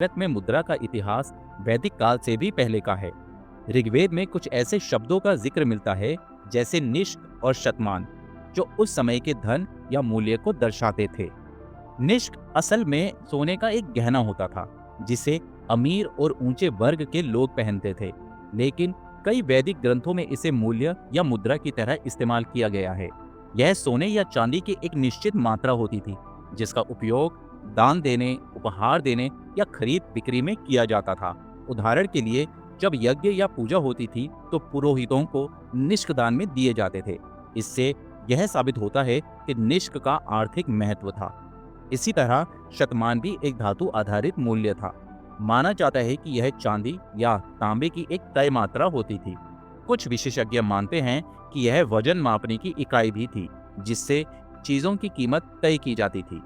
भारत में मुद्रा का इतिहास वैदिक काल से भी पहले का है। ऋग्वेद में कुछ ऐसे शब्दों का जिक्र मिलता है जैसे निष्क और शतमान, जो उस समय के धन या मूल्य को दर्शाते थे। निष्क असल में सोने का एक गहना होता था जिसे अमीर और ऊंचे वर्ग के लोग पहनते थे, लेकिन कई वैदिक ग्रंथों में इसे मूल्य या मुद्रा की तरह इस्तेमाल किया गया है। यह सोने या चांदी की एक निश्चित मात्रा होती थी जिसका उपयोग दान देने, उपहार देने या खरीद बिक्री में किया जाता था। उदाहरण के लिए, जब यज्ञ या पूजा होती थी तो पुरोहितों को निष्क दान में दिए जाते थे। इससे यह साबित होता है कि निष्क का आर्थिक महत्व था। इसी तरह शतमान भी एक धातु आधारित मूल्य था। माना जाता है कि यह चांदी या तांबे की एक तय मात्रा होती थी। कुछ विशेषज्ञ मानते हैं कि यह वजन मापने की इकाई भी थी जिससे चीजों की कीमत तय की जाती थी।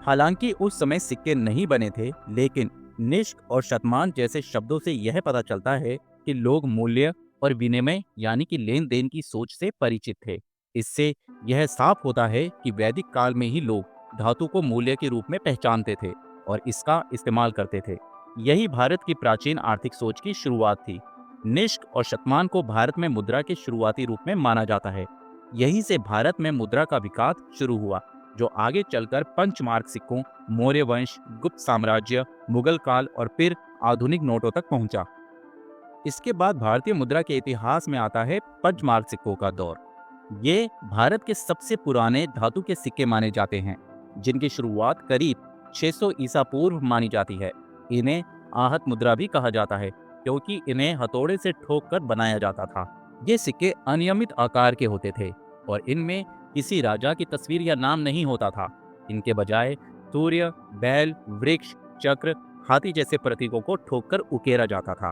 हालांकि उस समय सिक्के नहीं बने थे, लेकिन निष्क और शतमान जैसे शब्दों से यह पता चलता है कि लोग मूल्य और विनिमय यानी कि लेन देन की सोच से परिचित थे। इससे यह साफ होता है कि वैदिक काल में ही लोग धातु को मूल्य के रूप में पहचानते थे और इसका इस्तेमाल करते थे। यही भारत की प्राचीन आर्थिक सोच की शुरुआत थी। निष्क और शतमान को भारत में मुद्रा के शुरुआती रूप में माना जाता है। यहीं से भारत में मुद्रा का विकास शुरू हुआ, जो आगे चलकर पंचमार्क सिक्कों, मौर्य वंश, गुप्त साम्राज्य, मुगल काल और फिर आधुनिक नोटों तक पहुंचा। इसके बाद भारतीय मुद्रा के इतिहास में आता है पंचमार्क सिक्कों का दौर। ये भारत के सबसे पुराने धातु के सिक्के माने जाते हैं, जिनकी शुरुआत करीब 600 ईसा पूर्व मानी जाती है। इन्हें आहत मुद्रा भी कहा जाता है क्योंकि इन्हें हथौड़े से ठोक कर बनाया जाता था। ये सिक्के अनियमित आकार के होते थे और इनमें किसी राजा की तस्वीर या नाम नहीं होता था। इनके बजाय सूर्य, बैल, वृक्ष, चक्र, हाथी जैसे प्रतीकों को ठोककर उकेरा जाता था।